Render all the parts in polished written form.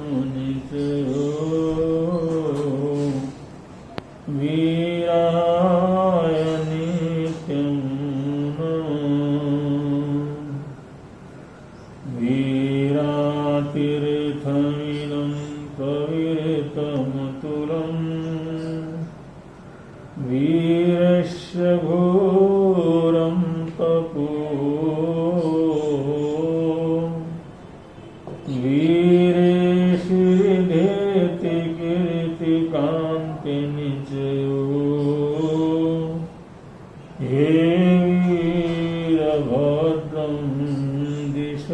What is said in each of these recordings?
मुनितो वीराय नित्यं वीरातीर्थमिदं कवितमतुलं वीरस्य घोरं तपो वीरेषु विधेति कीर्तिकान्ति निजयो हे वीरभद्रं दिश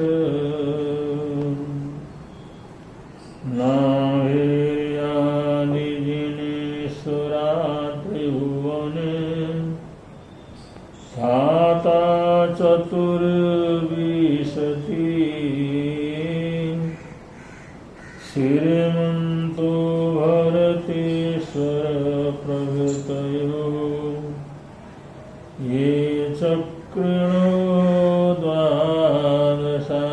नावेयानिजिनेश्वरात्रिभुवने धाता चतुर्विंशति श्रीमन्तो भरतेश्वर प्रभृतयो ये चक्रिणो द्वादशा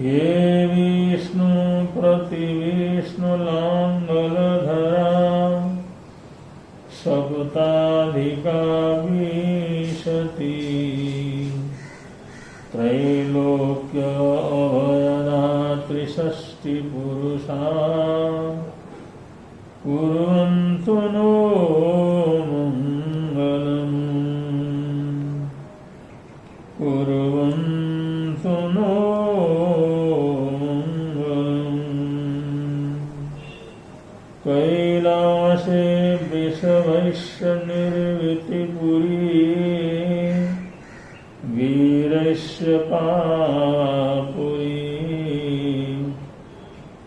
ये विष्णु प्रतिविष्णुलाङ्गलधरा सप्ताधिका विंशति त्रैलोक्य अभयदात्री पुरुषा कुर्वन्तु नो मङ्गलम् कुर्वन्तु नो कैलासे वृषभस्य निर्वृतिपुरी वीरस्य पापुरी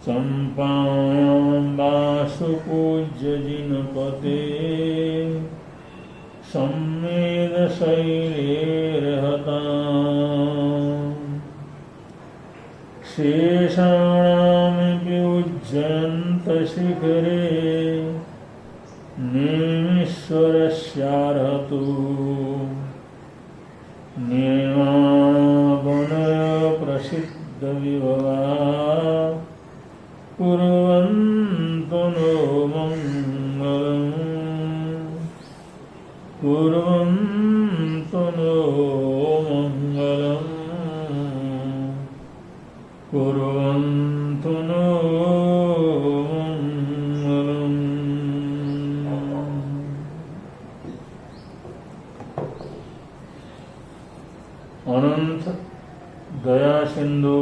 चम्पायां वासुपूज्य जिनपते सम्मेदशैलेर्हता शेषाणामपि उज्जयन्तशिखरे नेमीश्वरस्यार्हतु नेमावनय प्रसिद्धविभवा कुर्वन्तु नो मङ्गलम् कुर्वन्तु नो मङ्गलम् कुर्वन्तु नो मङ्गलम्। अनंत दया सिंधु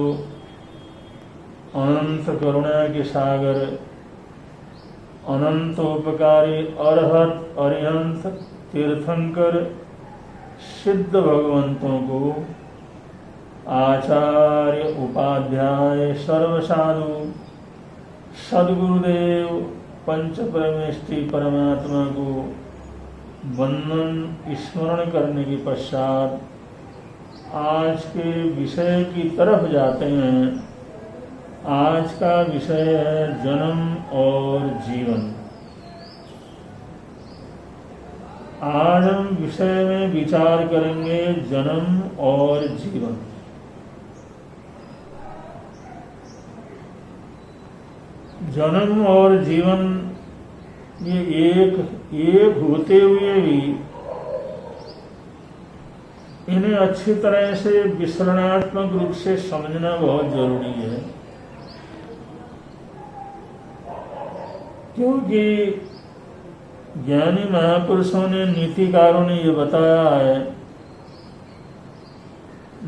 अनंत करुणा के सागर अनंत उपकारी अरहत अरिहंत तीर्थंकर सिद्ध भगवंतों को आचार्य उपाध्याय सर्वसाधु सद्गुरुदेव पंच परमेष्टि परमात्मा को वंदन स्मरण करने के पश्चात आज के विषय की तरफ जाते हैं। आज का विषय है जन्म और जीवन। आज हम विषय में विचार करेंगे जन्म और जीवन। जन्म और जीवन ये एक होते हुए भी इन्हें अच्छी तरह से विश्लेषणात्मक रूप से समझना बहुत जरूरी है, क्योंकि ज्ञानी महापुरुषों ने नीतिकारों ने ये बताया है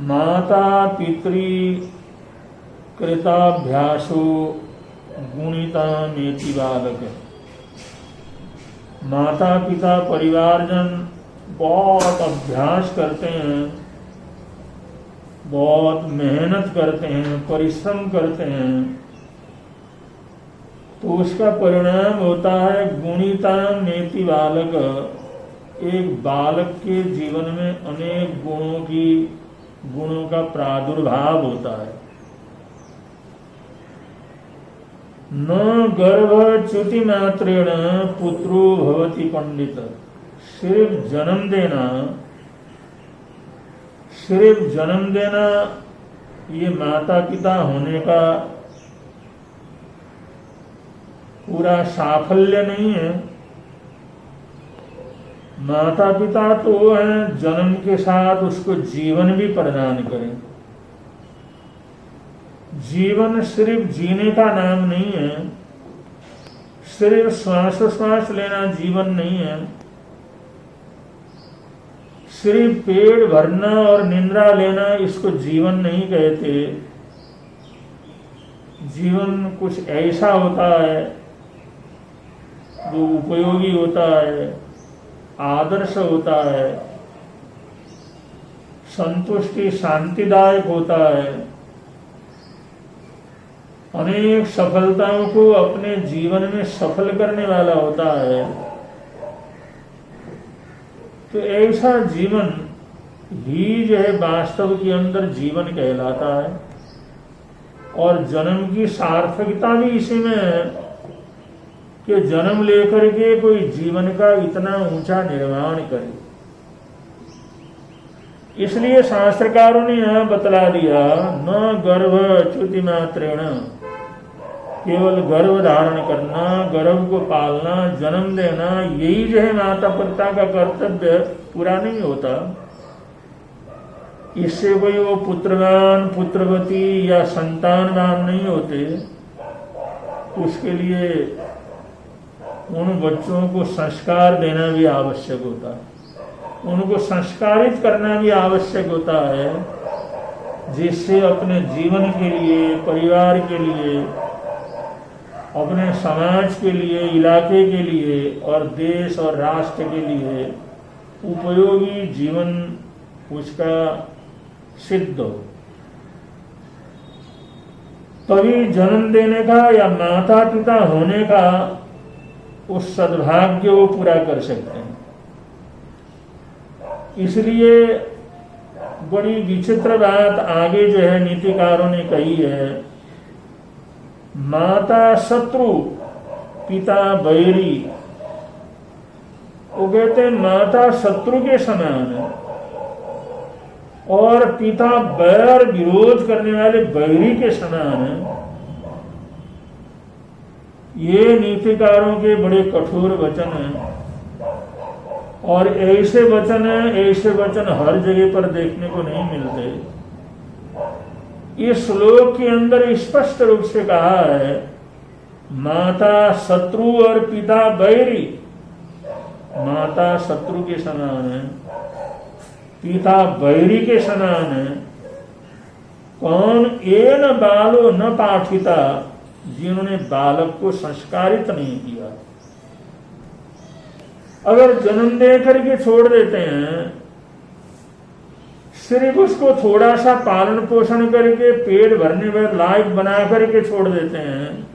माता पितृ कृताभ्यासो गुणिता नेति बालक। माता पिता परिवारजन बहुत अभ्यास करते हैं, बहुत मेहनत करते हैं, परिश्रम करते हैं, तो उसका परिणाम होता है गुणिता नेति बालक। एक बालक के जीवन में अनेक गुणों का प्रादुर्भाव होता है। न गर्भच्युति मात्रेण पुत्रो भवति पंडित। सिर्फ जन्म देना ये माता पिता होने का पूरा साफल्य नहीं है। माता पिता तो वो हैं जन्म के साथ उसको जीवन भी प्रदान करें। जीवन सिर्फ जीने का नाम नहीं है, सिर्फ श्वास लेना जीवन नहीं है, सिर्फ पेट भरना और निंद्रा लेना इसको जीवन नहीं कहते। जीवन कुछ ऐसा होता है जो उपयोगी होता है, आदर्श होता है, संतुष्टि शांतिदायक होता है, अनेक सफलताओं को अपने जीवन में सफल करने वाला होता है। तो ऐसा जीवन ही जो है वास्तव के अंदर जीवन कहलाता है। और जन्म की सार्थकता भी इसी में है कि जन्म लेकर के कोई जीवन का इतना ऊंचा निर्माण करे। इसलिए शास्त्रकारों ने यहां बतला दिया, न गर्भ च्युति मात्रेण, केवल गर्भ धारण करना, गर्भ को पालना, जन्म देना, यही जो है माता पिता का कर्तव्य पूरा नहीं होता। इससे कोई वो पुत्रवान पुत्रवती या संतानवान नहीं होते। उसके लिए उन बच्चों को संस्कार देना भी आवश्यक होता है, उनको संस्कारित करना भी आवश्यक होता है, जिससे अपने जीवन के लिए, परिवार के लिए, अपने समाज के लिए, इलाके के लिए और देश और राष्ट्र के लिए उपयोगी जीवन उसका सिद्ध हो। तभी जन्म देने का या माता पिता होने का उस सद्भाग्य वो पूरा कर सकते हैं। इसलिए बड़ी विचित्र बात आगे जो है नीतिकारों ने कही है, माता शत्रु पिता बैरी। वो कहते हैं माता शत्रु के समान है और पिता बैर विरोध करने वाले बैरी के समान है। ये नीतिकारों के बड़े कठोर वचन हैं और ऐसे वचन हर जगह पर देखने को नहीं मिलते। इस श्लोक के अंदर स्पष्ट रूप से कहा है, माता शत्रु और पिता बैरी। माता शत्रु के समान है, पिता बैरी के समान है। कौन? एन बालो न पाठिता, जिन्होंने बालक को संस्कारित नहीं किया। अगर जन्म दे करके छोड़ देते हैं, सिर्फ उसको थोड़ा सा पालन पोषण करके पेट भरने पर लायक बना करके छोड़ देते हैं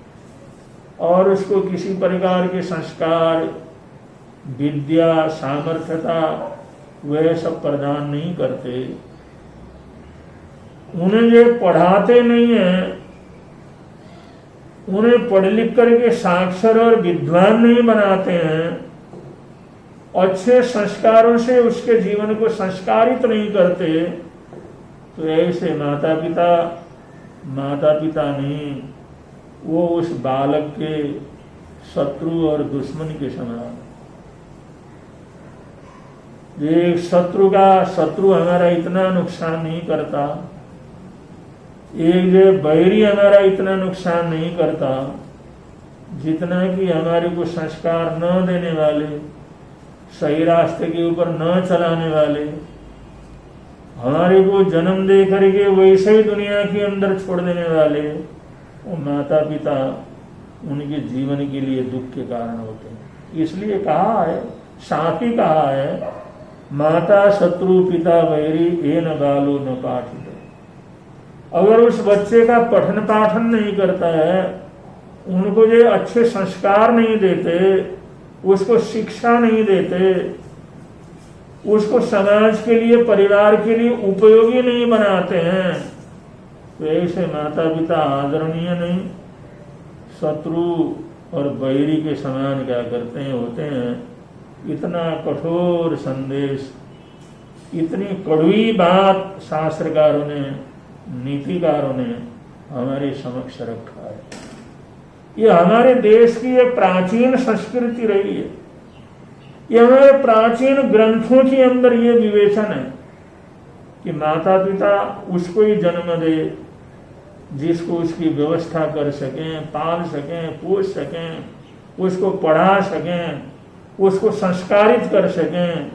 और उसको किसी प्रकार के संस्कार, विद्या, सामर्थ्यता वह सब प्रदान नहीं करते, उन्हें जो पढ़ाते नहीं है, उन्हें पढ़ लिख करके साक्षर और विद्वान नहीं बनाते हैं, अच्छे संस्कारों से उसके जीवन को संस्कारित नहीं करते, तो ऐसे माता पिता नहीं, वो उस बालक के शत्रु और दुश्मन के समान। एक शत्रु हमारा इतना नुकसान नहीं करता, एक जो बैरी हमारा इतना नुकसान नहीं करता, जितना कि हमारे को संस्कार न देने वाले, सही रास्ते के ऊपर न चलाने वाले, हमारे को जन्म दे करके वैसे ही दुनिया के अंदर छोड़ देने वाले, वो माता पिता उनके जीवन के लिए दुख के कारण होते हैं। इसलिए कहा है, साथ ही कहा है, माता शत्रु पिता बैरी ए न बालो न पाठित। अगर उस बच्चे का पठन पाठन नहीं करता है, उनको जो अच्छे संस्कार नहीं देते, उसको शिक्षा नहीं देते, उसको समाज के लिए, परिवार के लिए उपयोगी नहीं बनाते हैं, तो ऐसे माता पिता आदरणीय नहीं, शत्रु और बैरी के समान क्या करते हैं, होते हैं। इतना कठोर संदेश, इतनी कड़वी बात शास्त्रकारों ने नीतिकारों ने हमारे समक्ष रखा है। ये हमारे देश की एक प्राचीन संस्कृति रही है। ये हमारे प्राचीन ग्रंथों के अंदर ये विवेचन है कि माता पिता उसको ही जन्म दे जिसको उसकी व्यवस्था कर सकें, पाल सकें, पोष सकें, उसको पढ़ा सकें, उसको संस्कारित कर सकें,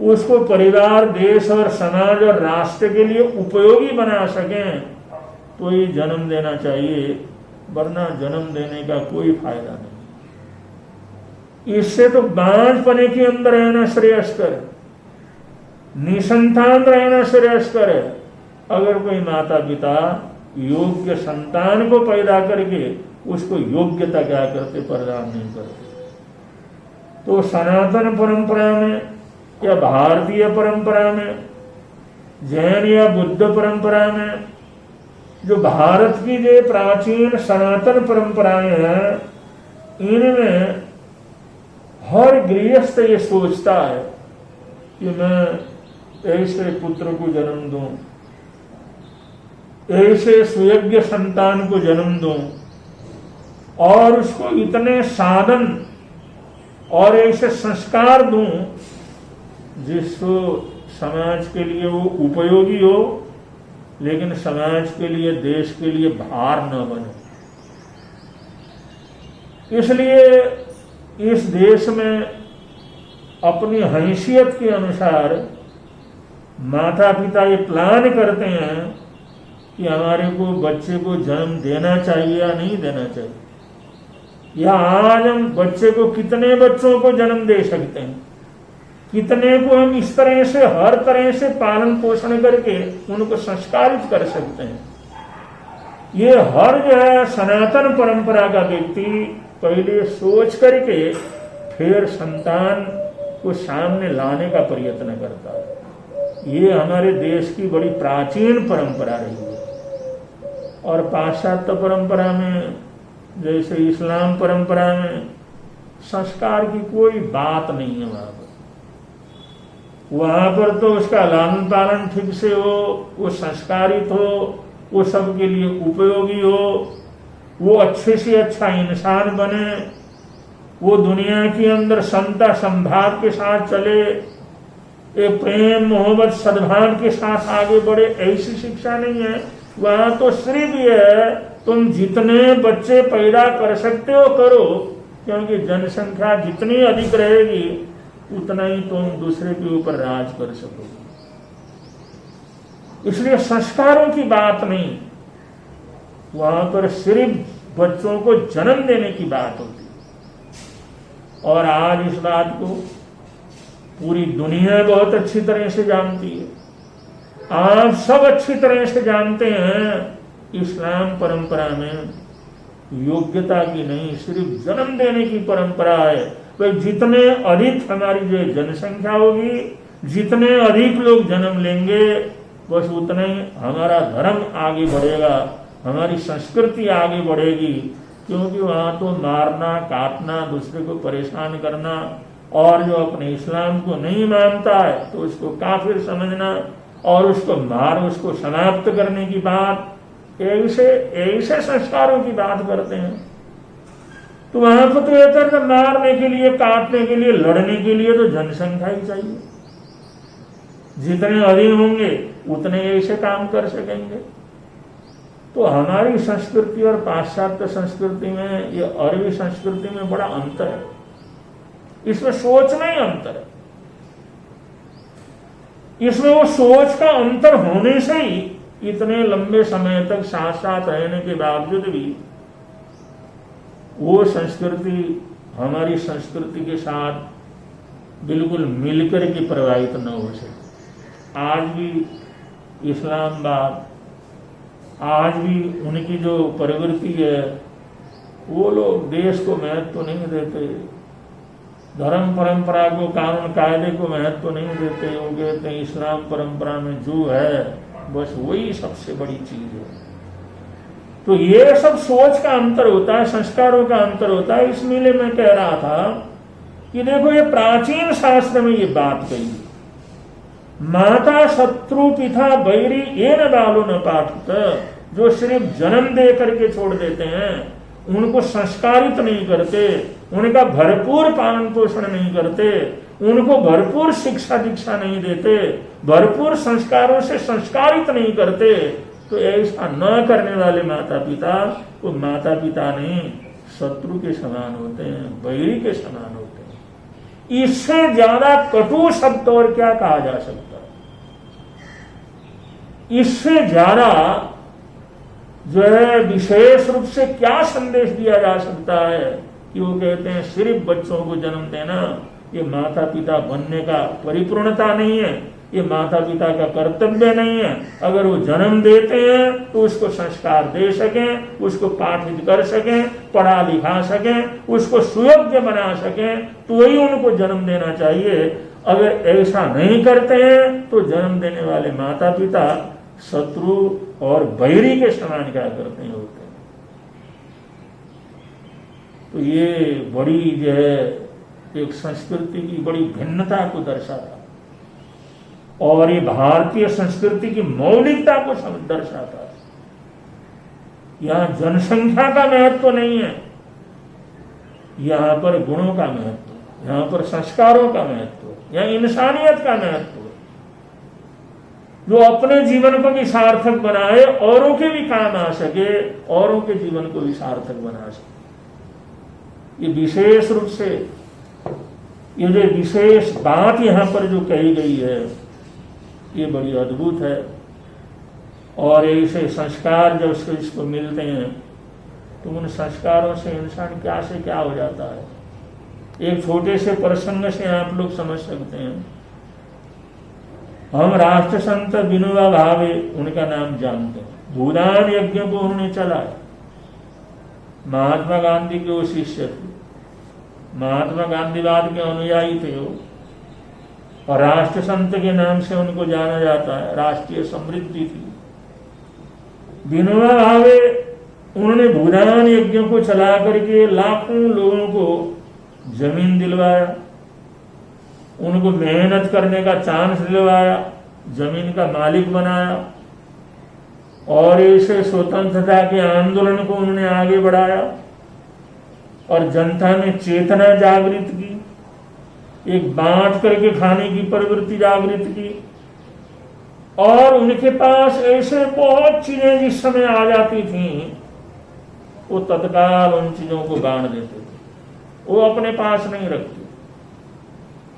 उसको परिवार, देश और समाज और राष्ट्र के लिए उपयोगी बना सकें, तो ही जन्म देना चाहिए, वरना जन्म देने का कोई फायदा नहीं। इससे तो बांझपने के अंदर रहना श्रेयस्कर है, निसंतान रहना श्रेयस्कर है। अगर कोई माता पिता योग्य संतान को पैदा करके उसको योग्यता क्या करते, प्रदान नहीं करते। तो सनातन परंपरा में या भारतीय परंपरा में, जैन या बुद्ध परंपरा में, जो भारत की जो प्राचीन सनातन परंपराएं हैं, इनमें हर गृहस्थ ये सोचता है कि मैं ऐसे पुत्र को जन्म दूं, ऐसे सुयोग्य संतान को जन्म दूं, और उसको इतने साधन और ऐसे संस्कार दूं जिसको समाज के लिए वो उपयोगी हो, लेकिन समाज के लिए, देश के लिए भार न बने। इसलिए इस देश में अपनी हैसियत के अनुसार माता पिता ये प्लान करते हैं कि हमारे को बच्चे को जन्म देना चाहिए या नहीं देना चाहिए, या आज हम बच्चे को, कितने बच्चों को जन्म दे सकते हैं, कितने को हम इस तरह से, हर तरह से पालन पोषण करके उनको संस्कारित कर सकते हैं। ये हर जो है सनातन परंपरा का व्यक्ति पहले सोच करके फिर संतान को सामने लाने का प्रयत्न करता है। ये हमारे देश की बड़ी प्राचीन परंपरा रही है। और पाश्चात्य परंपरा में, जैसे इस्लाम परंपरा में, संस्कार की कोई बात नहीं है। वहां पर तो उसका लालन पालन ठीक से हो, वो संस्कारित हो, वो सबके लिए उपयोगी हो, वो अच्छे से अच्छा इंसान बने, वो दुनिया के अंदर समता संभाव के साथ चले, एक प्रेम मोहब्बत सद्भाव के साथ आगे बढ़े, ऐसी शिक्षा नहीं है। वहां तो सिर्फ ये है, तुम जितने बच्चे पैदा कर सकते हो करो, क्योंकि जनसंख्या जितनी अधिक रहेगी उतना ही तुम दूसरे के ऊपर राज कर सकोगे। इसलिए संस्कारों की बात नहीं, वहां पर सिर्फ बच्चों को जन्म देने की बात होती है। और आज इस बात को पूरी दुनिया बहुत अच्छी तरह से जानती है। आप सब अच्छी तरह से जानते हैं, इस्लाम परंपरा में योग्यता की नहीं, सिर्फ जन्म देने की परंपरा है। तो जितने अधिक हमारी जो जनसंख्या होगी, जितने अधिक लोग जन्म लेंगे, बस उतना ही हमारा धर्म आगे बढ़ेगा, हमारी संस्कृति आगे बढ़ेगी। क्योंकि वहां तो मारना, काटना, दूसरे को परेशान करना, और जो अपने इस्लाम को नहीं मानता है तो उसको काफिर समझना और उसको उसको समाप्त करने की बात, ऐसे संस्कारों की बात करते हैं। तो वहां पर तो ये करते, मारने के लिए, काटने के लिए, लड़ने के लिए तो जनसंख्या ही चाहिए। जितने अधिक होंगे उतने ऐसे काम कर सकेंगे। तो हमारी संस्कृति और पाश्चात्य संस्कृति में, ये अरबी संस्कृति में बड़ा अंतर है। इसमें सोच में ही अंतर है। इसमें वो सोच का अंतर होने से ही इतने लंबे समय तक साथ साथ रहने के बावजूद भी वो संस्कृति हमारी संस्कृति के साथ बिल्कुल मिलकर के प्रभावित न हो सके। आज भी इस्लामाबाद, आज भी उनकी जो प्रवृत्ति है, वो लोग देश को महत्व नहीं देते, धर्म परंपरा को, कानून कायदे को महत्व नहीं देते। वो कहते हैं इस्लाम परंपरा में जो है बस वही सबसे बड़ी चीज है। तो ये सब सोच का अंतर होता है, संस्कारों का अंतर होता है। इसलिए मैं कह रहा था कि देखो, ये प्राचीन शास्त्र में ये बात कही माता शत्रु पिता बैरी ये न बालो न पाठत, जो सिर्फ जन्म दे करके छोड़ देते हैं, उनको संस्कारित नहीं करते, उनका भरपूर पालन पोषण नहीं करते, उनको भरपूर शिक्षा दीक्षा नहीं देते, भरपूर संस्कारों से संस्कारित नहीं करते, तो ऐसा न करने वाले माता पिता वो माता पिता नहीं, शत्रु के समान होते हैं, बैरी के समान होते हैं। इससे ज्यादा कटु शब्द और क्या कहा जा सकता है? इससे ज्यादा जो है विशेष रूप से क्या संदेश दिया जा सकता है कि वो कहते हैं सिर्फ बच्चों को जन्म देना ये माता पिता बनने का परिपूर्णता नहीं है, ये माता पिता का कर्तव्य नहीं है। अगर वो जन्म देते हैं तो उसको संस्कार दे सकें, उसको पाठित कर सकें, पढ़ा लिखा सकें, उसको सुयोग्य बना सकें, तो वही उनको जन्म देना चाहिए। अगर ऐसा नहीं करते हैं तो जन्म देने वाले माता पिता शत्रु और बैरी के समान क्या करते हैं होते हैं। तो ये बड़ी जो है एक संस्कृति की बड़ी भिन्नता को दर्शाता और ये भारतीय संस्कृति की मौलिकता को दर्शाता है। यहाँ जनसंख्या का महत्व नहीं है, यहाँ पर गुणों का महत्व, यहाँ पर संस्कारों का महत्व, यहाँ इंसानियत का महत्व, जो अपने जीवन को भी सार्थक बनाए, औरों के भी काम आ सके, औरों के जीवन को भी सार्थक बना सके। ये विशेष रूप से ये जो विशेष बात यहाँ पर जो कही गई है ये बड़ी अद्भुत है। और ऐसे संस्कार जब इसको मिलते हैं तो उन संस्कारों से इंसान क्या से क्या हो जाता है। एक छोटे से प्रसंग से आप लोग समझ सकते हैं। हम राष्ट्र संत विनोबा भावे उनका नाम जानते हैं, भूदान यज्ञ को उन्होंने चलाया। महात्मा गांधी के वो शिष्य थे, महात्मा गांधीवाद के अनुयायी थे वो, और राष्ट्र संत के नाम से उनको जाना जाता है। राष्ट्रीय समृद्धि थी। विनोबा भावे उन्होंने भूदान यज्ञ को चला करके लाखों लोगों को जमीन दिलवाया, उनको मेहनत करने का चांस दिलवाया, जमीन का मालिक बनाया, और इसे स्वतंत्रता के आंदोलन को उन्होंने आगे बढ़ाया और जनता में चेतना जागृत की, एक बांट करके खाने की प्रवृत्ति जागृत की। और उनके पास ऐसे बहुत चीजें जिस समय आ जाती थी वो तत्काल उन चीजों को बांट देते थे, वो अपने पास नहीं रखते।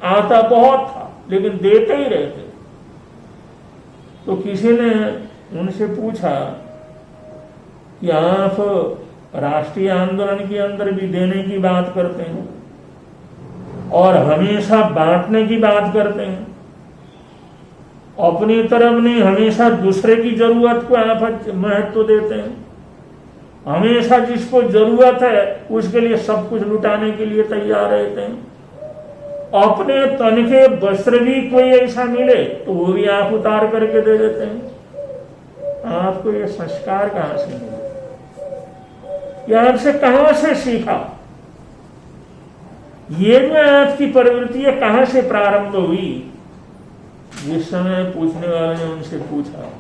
आता बहुत था लेकिन देते ही रहते। तो किसी ने उनसे पूछा कि आप राष्ट्रीय आंदोलन के अंदर भी देने की बात करते हैं और हमेशा बांटने की बात करते हैं, अपनी तरफ नहीं, हमेशा दूसरे की जरूरत को आप महत्व देते हैं, हमेशा जिसको जरूरत है उसके लिए सब कुछ लुटाने के लिए तैयार रहते हैं। अपने तन के वस्त्र भी कोई ऐसा मिले तो वो भी आप उतार करके दे देते हैं। आपको ये संस्कार कहां से मिले, ये आपसे कहां से सीखा? ये जो आपकी प्रवृत्ति है कहां से प्रारंभ हुई? जिस समय पूछने वाले ने उनसे पूछा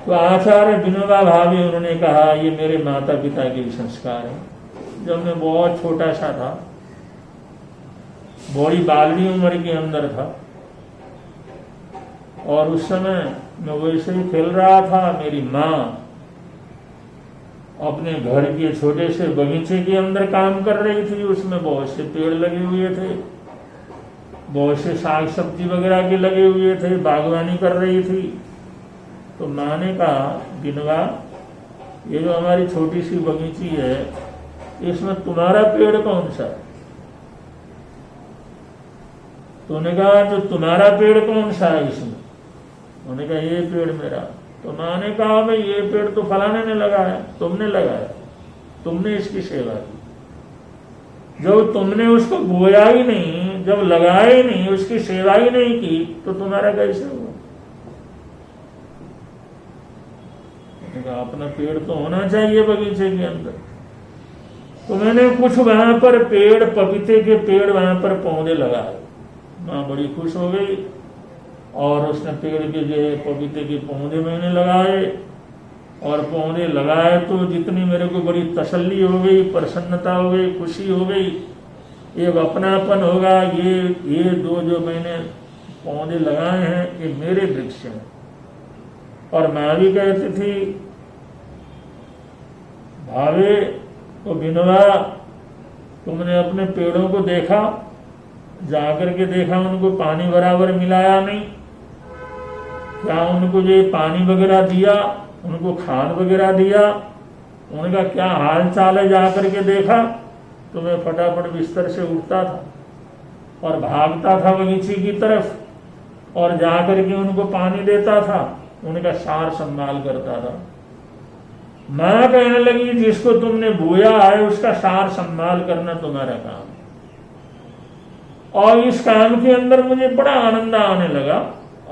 तो आचार्य विनोबा भावे उन्होंने कहा ये मेरे माता पिता के भी संस्कार है। जब मैं बहुत छोटा सा था, बड़ी बालनी उम्र के अंदर था, और उस समय मैं वैसे ही खेल रहा था, मेरी माँ अपने घर के छोटे से बगीचे के अंदर काम कर रही थी। उसमें बहुत से पेड़ लगे हुए थे, बहुत से साग सब्जी वगैरह के लगे हुए थे, बागवानी कर रही थी। तो माँ ने कहा विनोबा ये जो हमारी छोटी सी बगीची है इसमें तुम्हारा पेड़ कौन सा है? तो उन्होंने कहा जो तुम्हारा पेड़ कौन सा है इसमें? उन्होंने कहा ये पेड़ मेरा। तो माँ ने कहा भाई ये पेड़ तो फलाने ने लगाया, तुमने लगाया, तुमने इसकी सेवा की। जब तुमने उसको बोया ही नहीं, जब लगाया ही नहीं, उसकी सेवा ही नहीं की तो तुम्हारा कैसे हुआ? अपना पेड़ तो होना चाहिए बगीचे के अंदर। तो मैंने कुछ वहां पर पेड़, पपीते के पेड़ वहां पर पौधे लगाए, माँ बड़ी खुश हो गई और उसने पेड़ के जो पपीते के पौधे मैंने लगाए और पौधे लगाए तो जितनी मेरे को बड़ी तसल्ली हो गई, प्रसन्नता हो गई, खुशी हो गई, एक अपनापन होगा। ये दो जो मैंने पौधे लगाए हैं ये मेरे वृक्ष हैं। और माँ भी कहती थी भावे तो विनोबा तुमने अपने पेड़ों को देखा, जाकर के देखा उनको पानी बराबर मिलाया नहीं, क्या उनको ये पानी वगैरह दिया, उनको खाद वगैरह दिया, उनका क्या हाल चाल है जाकर के देखा। तो मैं फटाफट बिस्तर से उठता था और भागता था बगीचे की तरफ और जाकर के उनको पानी देता था, उनका सार संभाल करता था। माँ कहने लगी जिसको तुमने बोया है उसका सार संभाल करना तुम्हारा काम। और इस काम के अंदर मुझे बड़ा आनंद आने लगा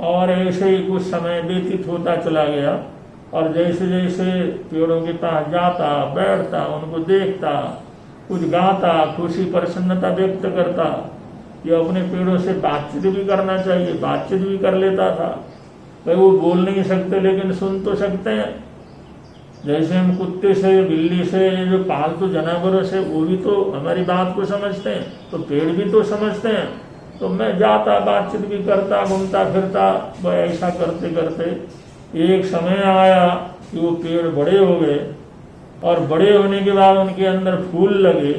और ऐसे ही कुछ समय व्यतीत होता चला गया। और जैसे जैसे पेड़ों के पास जाता, बैठता, उनको देखता, कुछ गाता, खुशी प्रसन्नता व्यक्त करता, ये अपने पेड़ों से बातचीत भी करना चाहिए, बातचीत भी कर लेता था। भाई वो बोल नहीं सकते लेकिन सुन तो सकते हैं। जैसे हम कुत्ते से, बिल्ली से, जो पालतू जानवरों से वो भी तो हमारी बात को समझते हैं, तो पेड़ भी तो समझते हैं। तो मैं जाता, बातचीत भी करता, घूमता फिरता, वह ऐसा करते करते एक समय आया कि वो पेड़ बड़े हो गए और बड़े होने के बाद उनके अंदर फूल लगे,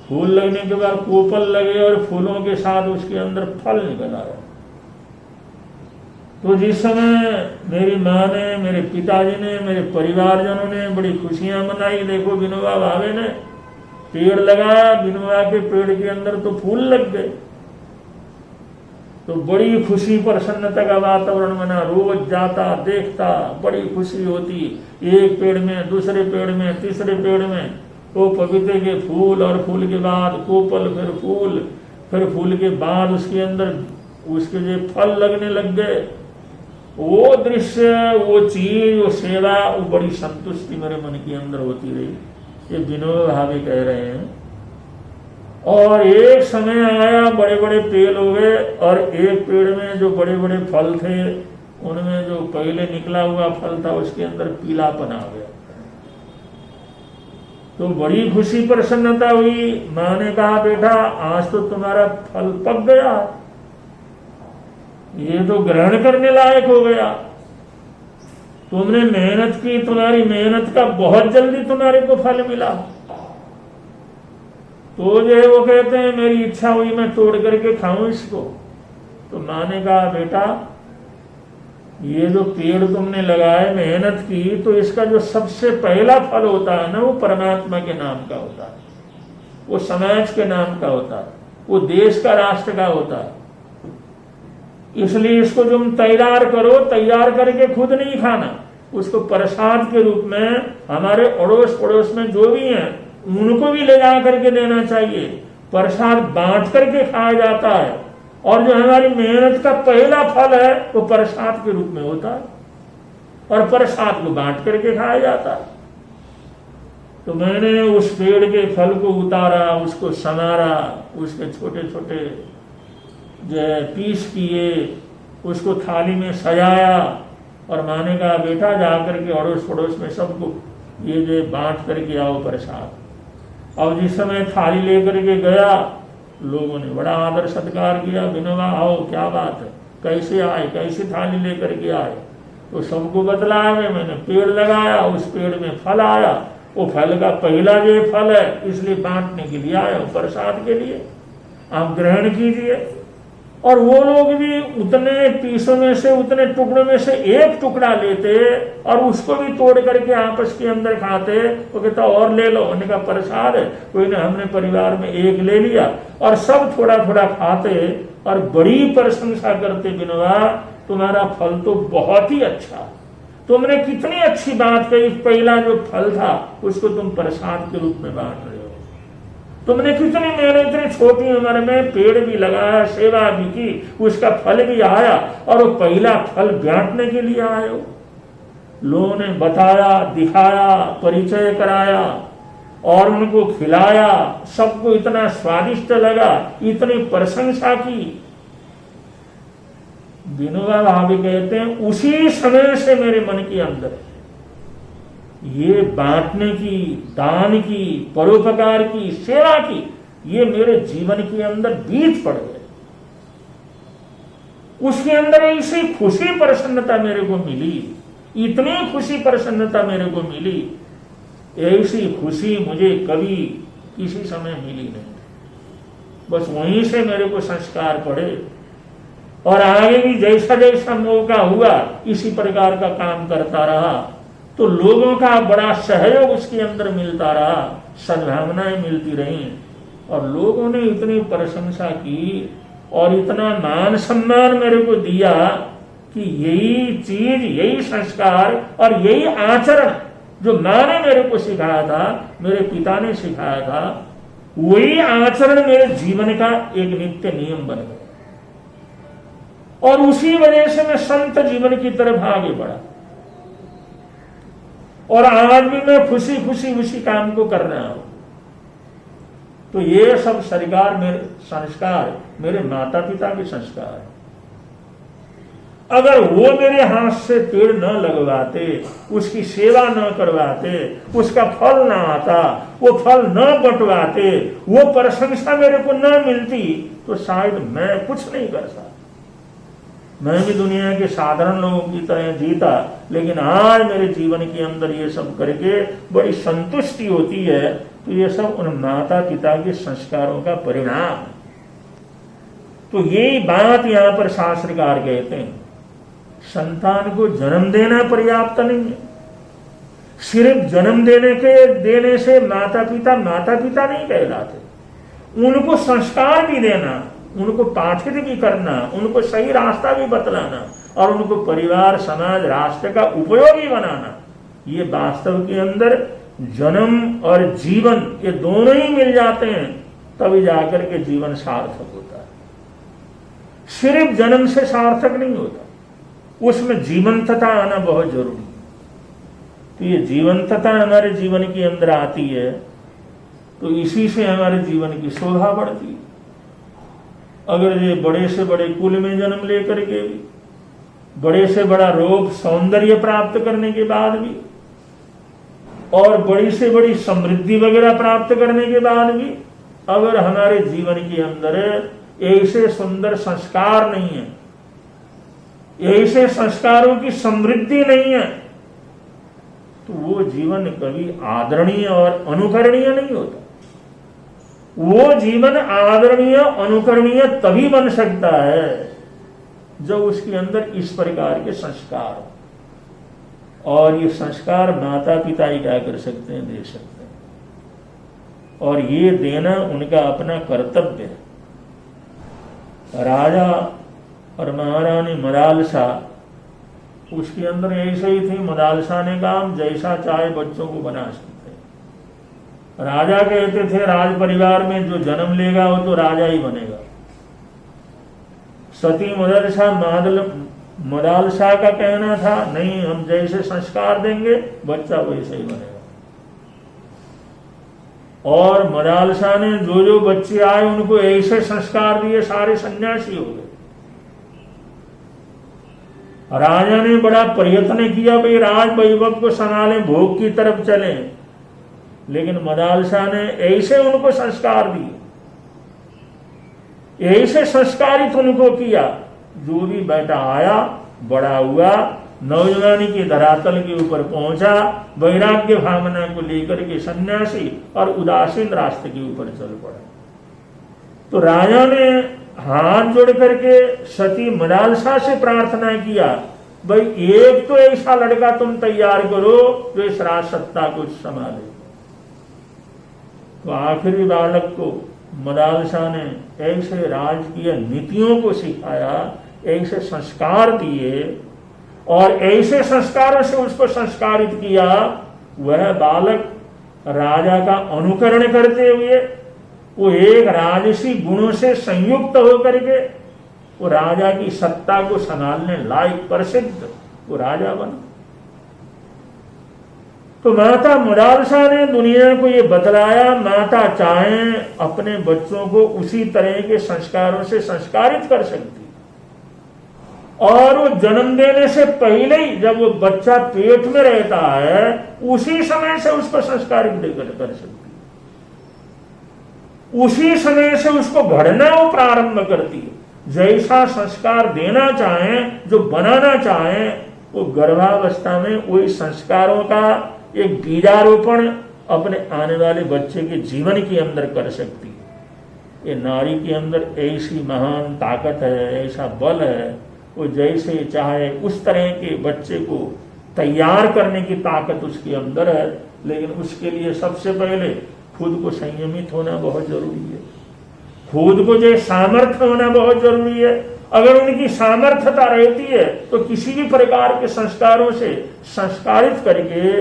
फूल लगने के बाद कोपल लगे और फूलों के साथ उसके अंदर फल निकल आया। तो जिस समय मेरी माँ ने, मेरे पिताजी ने, मेरे परिवारजनों ने बड़ी खुशियां मनाई, देखो विनोबा भावे ने पेड़ लगाया, विनोबा के पेड़ के अंदर तो फूल लग गए, तो बड़ी खुशी प्रसन्नता का वातावरण बना। रोज जाता, देखता, बड़ी खुशी होती, एक पेड़ में, दूसरे पेड़ में, तीसरे पेड़ में वो पपीते के फूल और फूल के बाद कोपल, फिर फूल के बाद उसके अंदर उसके जो फल लगने लग गए। वो दृश्य, वो चीज, वो सेवा, वो बड़ी संतुष्टि मेरे मन के अंदर होती रही। ये विनोबा भावे कह रहे हैं। और एक समय आया बड़े बड़े पेड़ हो गए और एक पेड़ में जो बड़े बड़े फल थे उनमें जो पहले निकला हुआ फल था उसके अंदर पीलापन आ गया। तो बड़ी खुशी प्रसन्नता हुई। माँ ने कहा बेटा आज तो तुम्हारा फल पक गया, ये तो ग्रहण करने लायक हो गया, तुमने मेहनत की, तुम्हारी मेहनत का बहुत जल्दी तुम्हारे को फल मिला। तो जो है वो कहते हैं मेरी इच्छा हुई मैं तोड़ करके खाऊं इसको। तो माँ ने कहा बेटा ये जो पेड़ तुमने लगाए, मेहनत की, तो इसका जो सबसे पहला फल होता है ना वो परमात्मा के नाम का होता है, वो समाज के नाम का होता है, वो देश का, राष्ट्र का होता है। इसलिए इसको तुम तैयार करो, तैयार करके खुद नहीं खाना, उसको प्रसाद के रूप में हमारे अड़ोस पड़ोस में जो भी हैं उनको भी ले जा करके देना चाहिए। प्रसाद बांट करके खाया जाता है और जो हमारी मेहनत का पहला फल है वो प्रसाद के रूप में होता है और प्रसाद को बांट करके खाया जाता है। तो मैंने उस पेड़ के फल को उतारा, उसको संवारा, उसके छोटे छोटे जो पीस किए, उसको थाली में सजाया और माँ ने कहा बेटा जाकर के अड़ोस पड़ोस में सबको ये जो बांट करके आओ प्रसाद। और जिस समय थाली लेकर के गया लोगों ने बड़ा आदर सत्कार किया, विनोबा आओ क्या बात है, कैसे आए, कैसे थाली लेकर के आए। तो सबको बतलाया मैंने पेड़ लगाया, उस पेड़ में फल आया, वो फल का पहला जो फल है इसलिए बांटने के लिए आया, प्रसाद के लिए आप ग्रहण कीजिए। और वो लोग भी उतने पीसों में से, उतने टुकड़ों में से एक टुकड़ा लेते और उसको भी तोड़ करके आपस के अंदर खाते। वो कहता और ले लो, उनका प्रसाद है, कोई ना, हमने परिवार में एक ले लिया और सब थोड़ा थोड़ा खाते और बड़ी प्रशंसा करते विनोबा तुम्हारा फल तो बहुत ही अच्छा, तुमने कितनी अच्छी बात कही, पहला जो फल था उसको तुम प्रसाद के रूप में बांट रहे हो, तुमने कितनी मेहनत, इतनी छोटी उम्र में पेड़ भी लगाया, सेवा भी की, उसका फल भी आया और वो पहला फल बांटने के लिए आए हो। लोगों ने बताया, दिखाया, परिचय कराया और उनको खिलाया, सबको इतना स्वादिष्ट लगा, इतनी प्रशंसा की विनोबा भावे कहते हैं उसी समय से मेरे मन के अंदर ये बांटने की, दान की, परोपकार की, सेवा की, ये मेरे जीवन के अंदर बीज पड़ गए। उसके अंदर ऐसी खुशी प्रसन्नता मेरे को मिली, इतनी खुशी प्रसन्नता मेरे को मिली, ऐसी खुशी मुझे कभी किसी समय मिली नहीं। बस वहीं से मेरे को संस्कार पड़े और आगे भी जैसा जैसा मौका हुआ इसी प्रकार का काम करता रहा, तो लोगों का बड़ा सहयोग उसके अंदर मिलता रहा, सद्भावनाएं मिलती रहीं और लोगों ने इतनी प्रशंसा की और इतना मान सम्मान मेरे को दिया कि यही चीज, यही संस्कार और यही आचरण जो माँ ने मेरे को सिखाया था, मेरे पिता ने सिखाया था, वही आचरण मेरे जीवन का एक नित्य नियम बन गया और उसी वजह से मैं संत जीवन की तरफ आगे बढ़ा और आज भी मैं खुशी खुशी उसी काम को कर रहा हूं। तो ये सब सरकार मेरे संस्कार, मेरे माता पिता के संस्कार है। अगर वो मेरे हाथ से पेड़ न लगवाते, उसकी सेवा न करवाते, उसका फल न आता, वो फल न बंटवाते, वो प्रशंसा मेरे को न मिलती, तो शायद मैं कुछ नहीं कर सकता। मैं भी दुनिया के साधारण लोगों की तरह जीता, लेकिन आज मेरे जीवन के अंदर ये सब करके बड़ी संतुष्टि होती है। तो ये सब उन माता पिता के संस्कारों का परिणाम। तो यही बात यहां पर शास्त्रकार कहते हैं, संतान को जन्म देना पर्याप्त नहीं है। सिर्फ जन्म देने से माता पिता नहीं कहलाते, उनको संस्कार भी देना, उनको पाठित भी करना, उनको सही रास्ता भी बतलाना और उनको परिवार, समाज, राष्ट्र का उपयोगी बनाना, ये वास्तव के अंदर जन्म और जीवन ये दोनों ही मिल जाते हैं, तभी जाकर के जीवन सार्थक होता है। सिर्फ जन्म से सार्थक नहीं होता, उसमें जीवंतता आना बहुत जरूरी है। तो ये जीवंतता हमारे जीवन के अंदर आती है, तो इसी से हमारे जीवन की शोभा बढ़ती है। अगर ये बड़े से बड़े कुल में जन्म लेकर के भी, बड़े से बड़ा रूप सौंदर्य प्राप्त करने के बाद भी और बड़ी से बड़ी समृद्धि वगैरह प्राप्त करने के बाद भी अगर हमारे जीवन के अंदर ऐसे सुंदर संस्कार नहीं है, ऐसे संस्कारों की समृद्धि नहीं है, तो वो जीवन कभी आदरणीय और अनुकरणीय नहीं होता। वो जीवन आदरणीय अनुकरणीय तभी बन सकता है जब उसके अंदर इस प्रकार के संस्कार हो, और ये संस्कार माता पिता ही क्या कर सकते हैं, दे सकते हैं, और ये देना उनका अपना कर्तव्य है। राजा और महारानी मदालसा, उसके अंदर ऐसे ही थी, मदालसा ने कहा हम जैसा चाहे बच्चों को बना सकते। राजा कहते थे राज परिवार में जो जन्म लेगा वो तो राजा ही बनेगा। सती मदालसा का कहना था नहीं, हम जैसे संस्कार देंगे बच्चा वैसे ही बनेगा। और मदालसा ने जो जो बच्चे आए उनको ऐसे संस्कार दिए, सारे सन्यासी हो गए। राजा ने बड़ा प्रयत्न किया भाई राज वैभव को संभालें, भोग की तरफ चले, लेकिन मदालसा ने ऐसे उनको संस्कार दिए, ऐसे संस्कारित उनको किया, जो भी बेटा आया, बड़ा हुआ, नौजवानी के धरातल के ऊपर पहुंचा, वैराग्य भावना को लेकर के सन्यासी और उदासीन रास्ते के ऊपर चल पड़ा। तो राजा ने हाथ जोड़ करके सती मदालसा से प्रार्थना किया, भाई एक तो ऐसा लड़का तुम तैयार करो जो इस राज सत्ता को संभाले। तो आखिरी बालक को मदालसा ने ऐसे राजकीय नीतियों को सिखाया, ऐसे संस्कार दिए और ऐसे संस्कारों से उसको संस्कारित किया, वह बालक राजा का अनुकरण करते हुए वो एक राजसी गुणों से संयुक्त होकर के वो राजा की सत्ता को संभालने लायक प्रसिद्ध वो राजा बना। तो माता मदालसा ने दुनिया को ये बतलाया, माता चाहें अपने बच्चों को उसी तरह के संस्कारों से संस्कारित कर सकती, और वो जन्म देने से पहले ही जब वो बच्चा पेट में रहता है उसी समय से उसको संस्कारित कर सकती है, उसी समय से उसको घड़ना वो प्रारंभ करती है। जैसा संस्कार देना चाहें, जो बनाना चाहें, वो गर्भावस्था में वही संस्कारों का एक बीजारोपण अपने आने वाले बच्चे के जीवन के अंदर कर सकती है। ये नारी के अंदर ऐसी महान ताकत है, ऐसा बल है, वो जैसे चाहे उस तरह के बच्चे को तैयार करने की ताकत उसके अंदर है। लेकिन उसके लिए सबसे पहले खुद को संयमित होना बहुत जरूरी है, खुद को जो सामर्थ्य होना बहुत जरूरी है। अगर उनकी सामर्थ्यता रहती है तो किसी भी प्रकार के संस्कारों से संस्कारित करके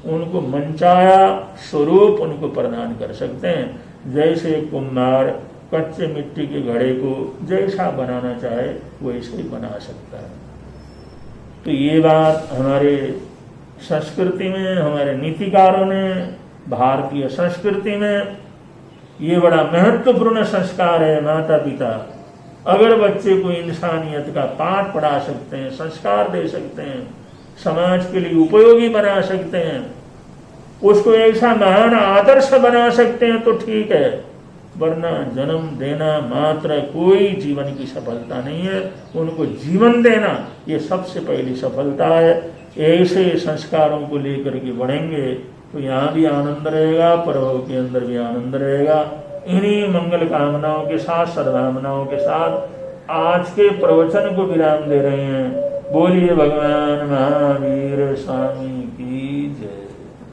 उनको मनचाया स्वरूप उनको प्रदान कर सकते हैं। जैसे कुम्हार कच्चे मिट्टी के घड़े को जैसा बनाना चाहे वैसे ही बना सकता है। तो ये बात हमारे संस्कृति में, हमारे नीतिकारों ने, भारतीय संस्कृति में ये बड़ा महत्वपूर्ण संस्कार है। माता पिता अगर बच्चे को इंसानियत का पाठ पढ़ा सकते हैं, संस्कार दे सकते हैं, समाज के लिए उपयोगी बना सकते हैं, उसको ऐसा महान आदर्श बना सकते हैं तो ठीक है, वरना जन्म देना मात्र कोई जीवन की सफलता नहीं है। उनको जीवन देना ये सबसे पहली सफलता है। ऐसे संस्कारों को लेकर के बढ़ेंगे तो यहाँ भी आनंद रहेगा, पर्व के अंदर भी आनंद रहेगा। इन्हीं मंगल कामनाओं के साथ, सद्भावनाओं के साथ आज के प्रवचन को विराम दे रहे हैं। बोलिए भगवान महावीर स्वामी की जय।